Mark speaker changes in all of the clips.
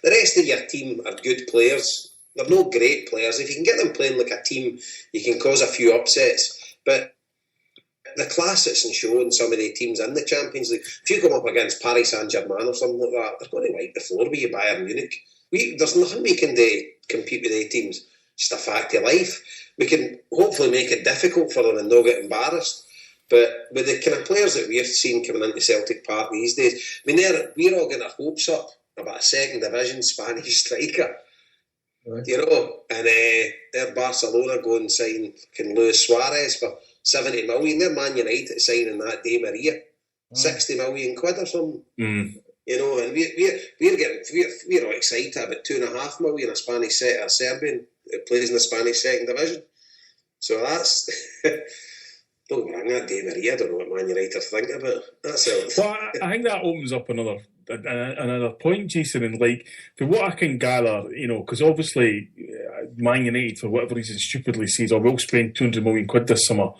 Speaker 1: the rest of your team are good players. They're no great players. If you can get them playing like a team, you can cause a few upsets. But the class that's showing some of the teams in the Champions League, if you come up against Paris Saint-Germain or something like that, they're going to wipe the floor with you, Bayern Munich. There's nothing we can do compete with their teams. Just a fact of life. We can hopefully make it difficult for them and they'll get embarrassed. But with the kind of players that we're seeing coming into Celtic Park these days, I mean, we're all getting our hopes up about a second division Spanish striker. Right. You know, and they're Barcelona going and sign Luis Suarez for 70 million. They're Man United signing that Di Maria, 60 million quid or something. You know, and we're all excited about 2.5 million a Serbian that plays in the Spanish second division. So that's don't bring that Di Maria. I don't know what Man United think about it. That's it.
Speaker 2: Well, I think that opens up another point, Jason, and like for what I can gather, you know, because obviously Man United for whatever reason stupidly says, "Oh, we'll spend 200 million quid this summer,"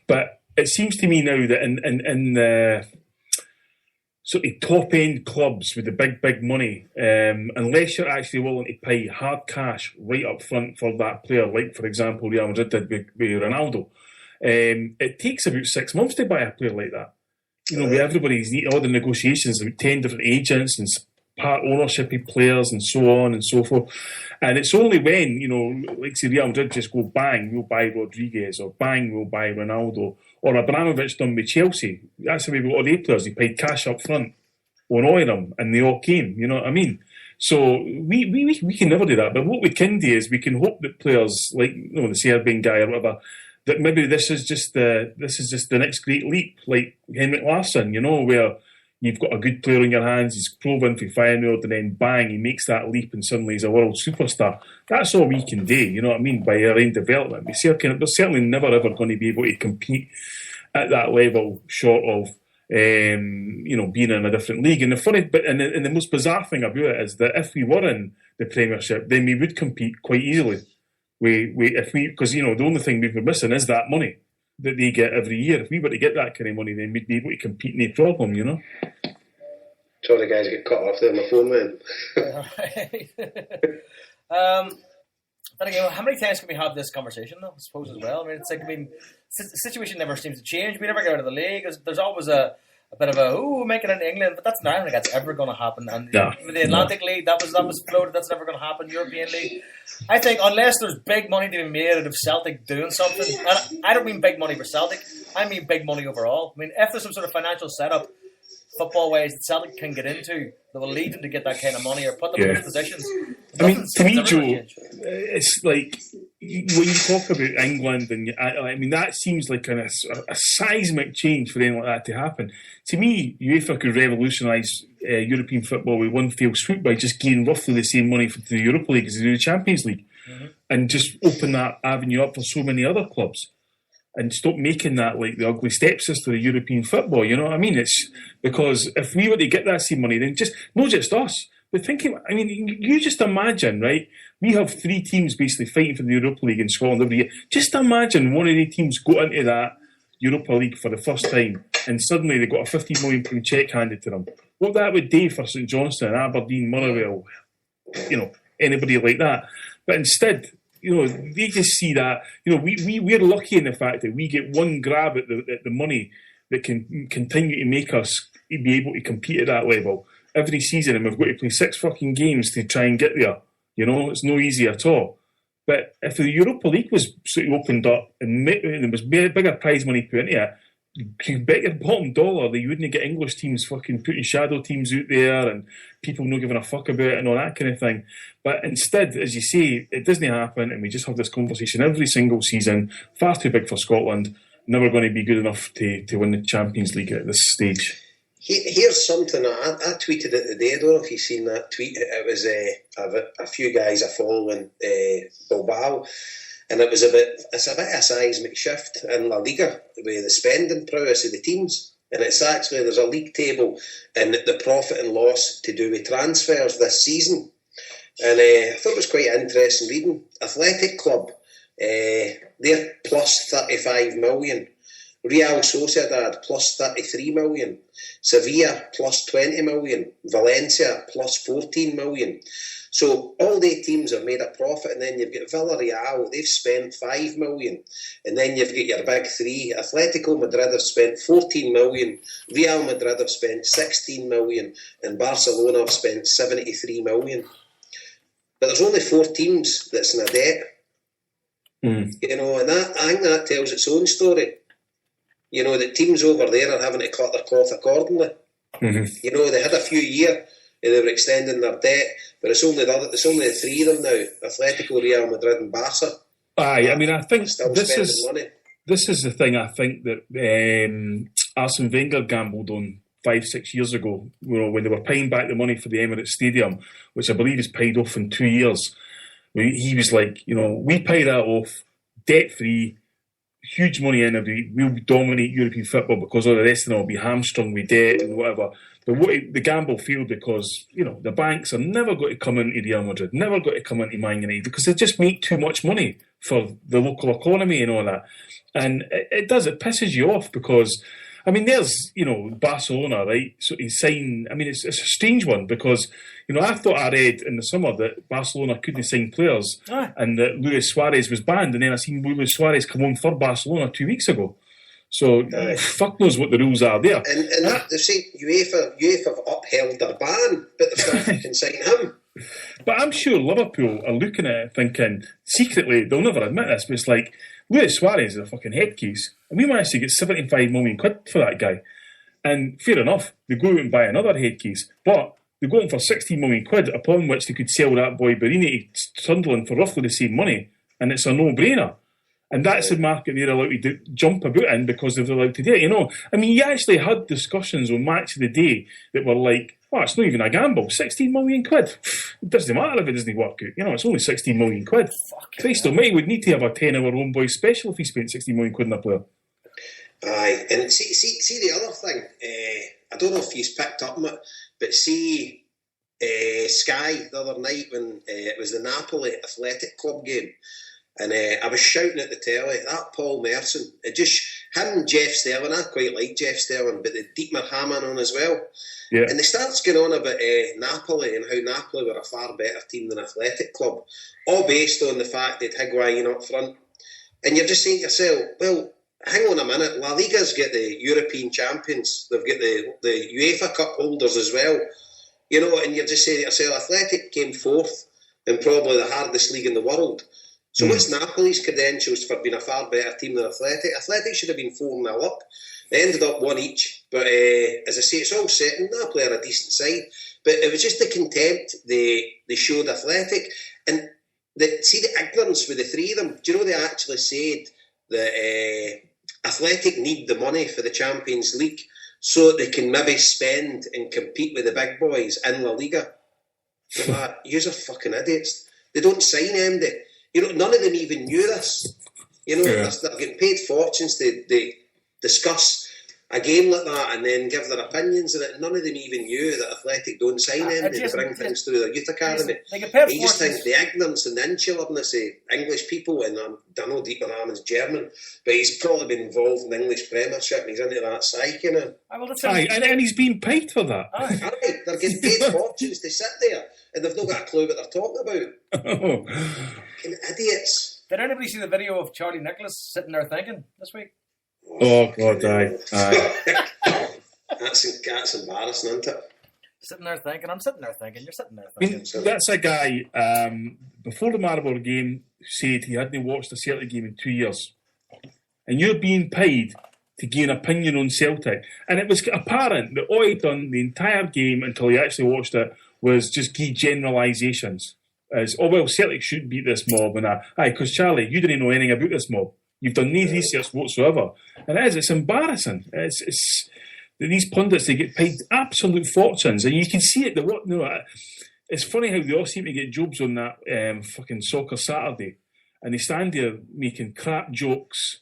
Speaker 2: but it seems to me now that in the sort of top end clubs with the big money, unless you're actually willing to pay hard cash right up front for that player, like for example Real Madrid did with Ronaldo, it takes about 6 months to buy a player like that. You know, with everybody's all the negotiations with 10 different agents and part ownership of players and so on and so forth. And it's only when, you know, like say Real Madrid just go bang, we'll buy Rodriguez, or bang, we'll buy Ronaldo, or Abramovich done with Chelsea. That's the way we got all the players. They paid cash up front on all of them and they all came, you know what I mean? So we can never do that. But what we can do is we can hope that players like, you know, the Serbian guy or whatever, that maybe this is just the next great leap, like Henrik Larsson, you know, where you've got a good player in your hands, he's proven for Feyenoord, and then bang, he makes that leap and suddenly he's a world superstar. That's all we can do, you know what I mean, by our own development. We're certainly never ever going to be able to compete at that level short of, you know, being in a different league. And the funny bit, and the most bizarre thing about it is that if we were in the Premiership, then we would compete quite easily. Because you know the only thing we've been missing is that money that they get every year. If we were to get that kind of money, then we'd be able to compete, no problem, you know.
Speaker 1: Sorry, guys, get cut off there on my phone, man.
Speaker 3: But again, how many times can we have this conversation, though? I suppose as well. I mean, it's like the situation never seems to change. We never get out of the league. There's always a bit of making it in England, but I don't think that's ever going to happen. And the Atlantic League, that was floated. That's never going to happen. European League, I think, unless there's big money to be made out of Celtic doing something. And I don't mean big money for Celtic. I mean big money overall. I mean, if there's some sort of financial setup, football-wise, that Celtic can get into, that will lead them to get that kind of money or put them in those positions.
Speaker 2: I mean, to me, Joe, it's like when you talk about England, and I mean, that seems like a seismic change for anything like that to happen. To me, UEFA could revolutionise European football with one fell swoop by just gaining roughly the same money for the Europa League as they do the Champions League, and just open that avenue up for so many other clubs. And stop making that like the ugly stepsister of European football, you know what I mean? It's because if we were to get that same money, then not just us, but thinking, I mean, you just imagine, right? We have 3 teams basically fighting for the Europa League in Scotland every year. Just imagine one of the teams go into that Europa League for the first time and suddenly they got a £50 million cheque handed to them. What that would do for St Johnstone, Aberdeen, Motherwell, you know, anybody like that. But instead, you know, they just see that, you know, we're lucky in the fact that we get one grab at the money that can continue to make us be able to compete at that level every season, and we've got to play 6 fucking games to try and get there. You know, it's no easy at all. But if the Europa League was sort of opened up and there was bigger prize money put into it, you bet your bottom dollar that you wouldn't get English teams fucking putting shadow teams out there and people not giving a fuck about it and all that kind of thing. But instead, as you say, it doesn't happen, and we just have this conversation every single season. Far too big for Scotland. Never going to be good enough to win the Champions League at this stage.
Speaker 1: Here's something I tweeted it today. I don't know if you've seen that tweet. It was a few guys are following Bilbao, and it's a bit of a seismic shift in La Liga with the spending prowess of the teams. And it's actually, there's a league table and the profit and loss to do with transfers this season. And I thought it was quite interesting reading. Athletic Club, they're plus 35 million. Real Sociedad plus 33 million, Sevilla plus 20 million, Valencia plus 14 million. So all the teams have made a profit, and then you've got Villarreal, they've spent 5 million, and then you've got your big three. Atletico Madrid have spent 14 million, Real Madrid have spent 16 million, and Barcelona have spent 73 million. But there's only 4 teams that's in a debt. You know, and that, I think that tells its own story. You know, the teams over there are having to cut their cloth accordingly. You know, they had a few years. They were extending their debt, but it's only the 3 of them now: Atletico, Real Madrid, and Barca.
Speaker 2: Aye, I mean, I think this is the thing. I think that Arsene Wenger gambled on 5-6 years ago. You know, when they were paying back the money for the Emirates Stadium, which I believe is paid off in 2 years. He was like, you know, we pay that off, debt free, huge money in every. We'll dominate European football because all the rest of them will be hamstrung with debt and whatever. But the gamble failed because, you know, the banks are never going to come into Real Madrid, never going to come into Man United because they just make too much money for the local economy and all that. And it pisses you off because, I mean, there's, you know, Barcelona, right? So he's saying, I mean, it's a strange one because, you know, I thought I read in the summer that Barcelona couldn't sign players and that Luis Suarez was banned. And then I seen Luis Suarez come on for Barcelona 2 weeks ago. So, fuck knows what the rules are there.
Speaker 1: And they say UEFA have upheld their ban, but they're still fucking signing him.
Speaker 2: But I'm sure Liverpool are looking at it thinking, secretly, they'll never admit this, but it's like, Luis Suarez is a fucking head case. And we managed to get 75 million quid for that guy. And fair enough, they go out and buy another head case. But they go in for 16 million quid, upon which they could sell that boy Barini to Sunderland for roughly the same money. And it's a no-brainer. And that's the market they're allowed to jump about in because they're allowed to do it, you know. I mean, you actually had discussions on Match of the Day that were like, oh, it's not even a gamble, 16 million quid. It doesn't matter if it doesn't work out. You know, it's only 16 million quid. Christ almighty, we'd need to have a 10-hour HomeBhoys special if he spent 16 million quid on a player.
Speaker 1: Aye, and see the other thing, I don't know if he's picked up on it, but see Sky the other night when it was the Napoli Athletic Club game, and I was shouting at the telly, that Paul Merson, him and Jeff Sterling, I quite like Jeff Sterling, but the Dietmar Hamann on as well.
Speaker 2: Yeah.
Speaker 1: And they starts going on about Napoli and how Napoli were a far better team than Athletic Club, all based on the fact that Higuain up front. And you're just saying to yourself, well, hang on a minute, La Liga's got the European champions, they've got the UEFA Cup holders as well, you know, and you're just saying to yourself, Athletic came fourth in probably the hardest league in the world. So what's Napoli's credentials for being a far better team than Athletic? Athletic should have been 4-0 up. They ended up 1 each. But as I say, it's all set, and Napoli are a decent side. But it was just the contempt they showed Athletic. And see the ignorance with the 3 of them. Do you know they actually said that Athletic need the money for the Champions League so they can maybe spend and compete with the big boys in La Liga? You're fucking idiots. They don't sign MD. You know, none of them even knew this. You know, they're getting paid fortunes to discuss a game like that and then give their opinions on it. None of them even knew that Athletic don't sign them. They bring things through their youth academy. You just think the ignorance and the insularness of English people, and I know Dietmar Hamann's German, but he's probably been involved in the English Premiership and he's into that psyche, you know.
Speaker 2: And he's been paid for that.
Speaker 1: Aye, they're getting paid fortunes to sit there and they've not got a clue what they're talking about. Fucking idiots.
Speaker 3: Did anybody see the video of Charlie Nicholas sitting there thinking this week?
Speaker 2: Oh God, aye.
Speaker 1: That's embarrassing, isn't it?
Speaker 3: Sitting there thinking, I'm sitting there thinking, you're sitting there thinking.
Speaker 2: I mean, that's a guy, before the Maribor game, said he hadn't watched a Celtic game in 2 years. And you're being paid to gain opinion on Celtic. And it was apparent that all he'd done the entire game until he actually watched it was just give generalisations. As, oh, well, Celtic should beat this mob. And because Charlie, you didn't know anything about this mob. You've done no research whatsoever. And it's embarrassing. It's these pundits, they get paid absolute fortunes. And you can see it. It's funny how they all seem to get jobs on that fucking Soccer Saturday. And they stand there making crap jokes,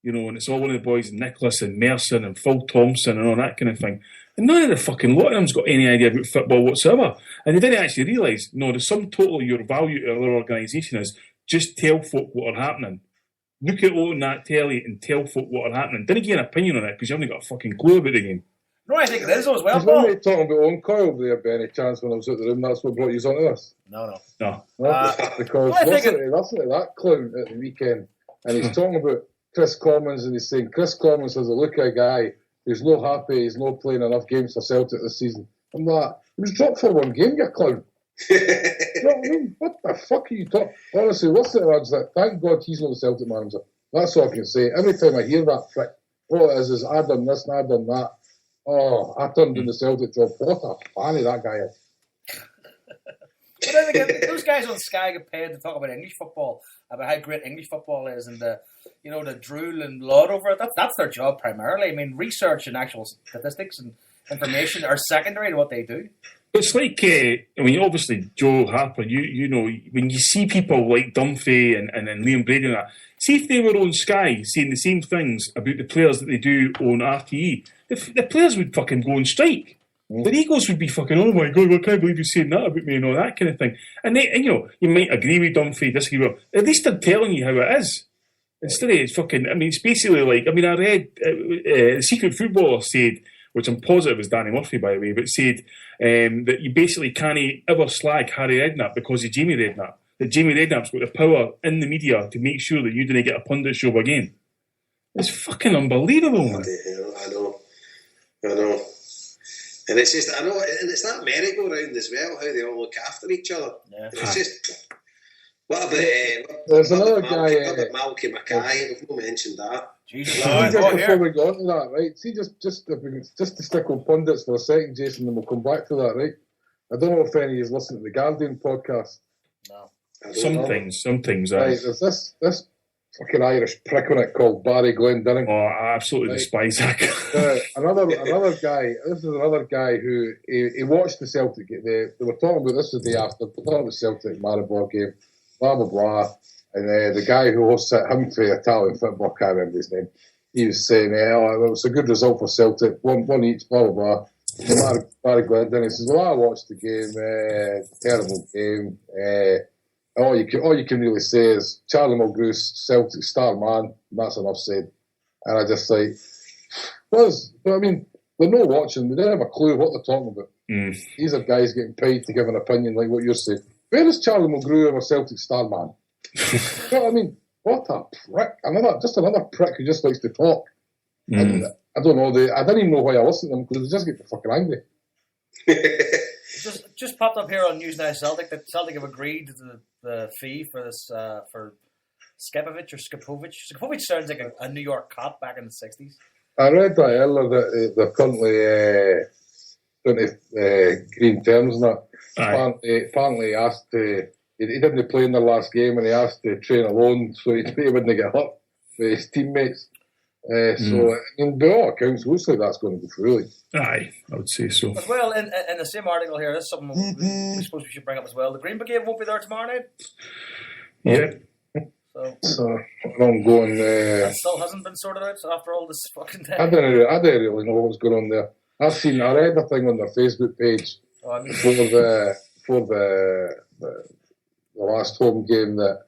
Speaker 2: you know, and it's all one of the boys, Nicholas and Merson and Phil Thompson and all that kind of thing. And none of the fucking lot of them's got any idea about football whatsoever. And they didn't actually realise, no, the sum total of your value to our organisation is just tell folk what are happening. look at all on that telly and tell folk what are happening. Didn't give an opinion on it because you haven't got a fucking clue about the game.
Speaker 3: No, I think it is as well,
Speaker 4: Was
Speaker 3: Paul.
Speaker 4: somebody talking about on coil there by any chance when I was out the room? That's what brought you onto this?
Speaker 3: No.
Speaker 2: No.
Speaker 4: Because listen to that clown at the weekend, and he's talking about Chris Commons, and he's saying Chris Commons has a look at a guy who's not happy, he's not playing enough games for Celtic this season. I'm like, he was dropped for one game, you clown. You know what I mean? What the fuck are you talking? Honestly, listen to that. Thank God he's not the Celtic manager. That's all I can say. Every time I hear that prick, all it is I done this and I done that. Oh, I turned in the Celtic job. What a fanny that guy is.
Speaker 3: But then again, those guys on Sky get paid to talk about English football, about how great English football is, and the drool and blood over it. That's their job primarily. I mean, research and actual statistics and information are secondary to what they do.
Speaker 2: It's like, obviously, Joe Harper, you know, when you see people like Dunphy and Liam Brady and that, see if they were on Sky saying the same things about the players that they do on RTE, the players would fucking go on strike. Their egos would be fucking, oh my God, I can't believe you're saying that about me and all that kind of thing. And you might agree with Dunphy, disagree with him. At least they're telling you how it is. Instead of it's fucking, it's basically like, I read Secret Footballer said, which I'm positive is Danny Murphy, by the way, but said that you basically can't ever slag Harry Redknapp because of Jamie Redknapp. That Jamie Redknapp's got the power in the media to make sure that you didn't get a pundit show again. It's fucking unbelievable, man.
Speaker 1: I know. And it's just, I know, and it's that merry-go-round as well, how they all look after each other. Yeah. It's just, what about,
Speaker 4: there's another guy.
Speaker 1: What about Malky Mackay? We've not mentioned that.
Speaker 4: Before we go on to that, right? See, just to stick on pundits for a second, Jason, and we'll come back to that, right? I don't know if any of you listen to the Guardian podcast.
Speaker 3: No.
Speaker 2: Sometimes.
Speaker 4: Right, there's this fucking Irish prick on it called Barry Glendinning.
Speaker 2: Oh, I absolutely despise that guy.
Speaker 4: Another guy. This is another guy who he watched the Celtic game. They were talking about this the day after. They were talking about the Celtic Maribor game. Blah blah blah. And the guy who hosts it, him for Italian football, I can't remember his name. He was saying, it was a good result for Celtic, one each, blah blah blah. Barry Glendinning says, well, I watched the game, terrible game. All you can really say is Charlie Mulgrew, Celtic star man. That's enough said. And I just like, they're not watching. They don't have a clue what they're talking about. These are guys getting paid to give an opinion like what you're saying. Where is Charlie Mulgrew, a Celtic star man? You know what I mean? What a prick! Another prick who just likes to talk. And I don't know. I didn't even know why I listened to them because they just get fucking angry.
Speaker 3: Just popped up here on News Now Celtic that Celtic have agreed to the fee for this for Skipovic or Skipovic. Skipovic sounds like a New York cop back in the 60s.
Speaker 4: I read that earlier that they're currently green terms and that. Apparently he asked he didn't play in their last game and he asked to train alone so he wouldn't get hurt with his teammates. So, by all accounts, looks like that's going to go through.
Speaker 2: Aye, I would say so.
Speaker 3: As well, in the same article here, this is something we suppose we should bring up as well. The Green Brigade won't be there tomorrow night.
Speaker 2: Yeah.
Speaker 4: So I'm going.
Speaker 3: That still hasn't been sorted out after all this fucking time.
Speaker 4: I didn't really know what was going on there. I read a thing on their Facebook page for the last home game that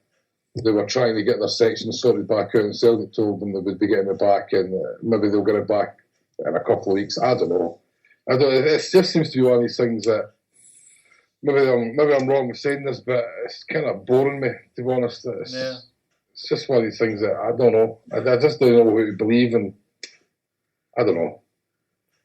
Speaker 4: they were trying to get their section sorted back out, and Celtic told them they would be getting it back, and maybe they'll get it back in a couple of weeks. I don't know. It just seems to be one of these things that maybe I'm wrong with saying this, but it's kind of boring me, to be honest. It's just one of these things that I don't know. I just don't know who to believe, and I don't know.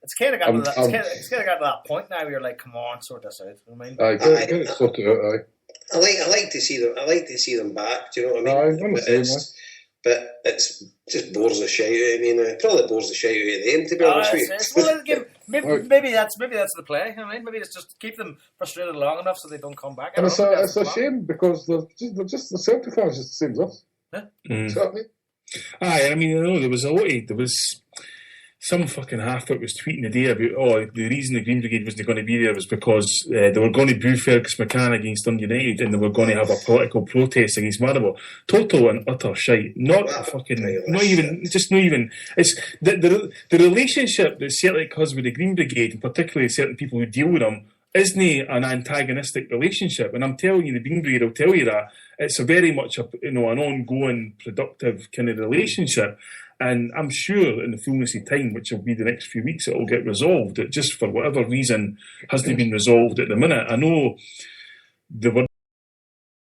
Speaker 3: It's kind of got to that point now where you're like, come on, sort this out. I mean,
Speaker 4: get it sorted out.
Speaker 1: I like to see them. I like to see them back. Do you know what I mean? But it's just bores the shit out of me. It probably bores the shit out of them, to be honest with you.
Speaker 3: Maybe that's the play. I mean, maybe it's just keep them frustrated long enough so they don't come back.
Speaker 4: And it's a shame because they're just the Celtic fans just the same as us.
Speaker 3: Huh?
Speaker 4: You know what I mean?
Speaker 2: Aye, I know there was some fucking half-wit was tweeting today about, the reason the Green Brigade wasn't going to be there was because they were going to boo Fergus McCann against Dundee United and they were going to have a political protest against Maribor. Total and utter shite. Not even. It's the relationship that Celtic has with the Green Brigade, and particularly certain people who deal with them, isn't an antagonistic relationship. And I'm telling you, the Bean Breed will tell you that. It's a very much an ongoing, productive kind of relationship. And I'm sure in the fullness of time, which will be the next few weeks, it will get resolved. It just, for whatever reason, hasn't been resolved at the minute. I know the word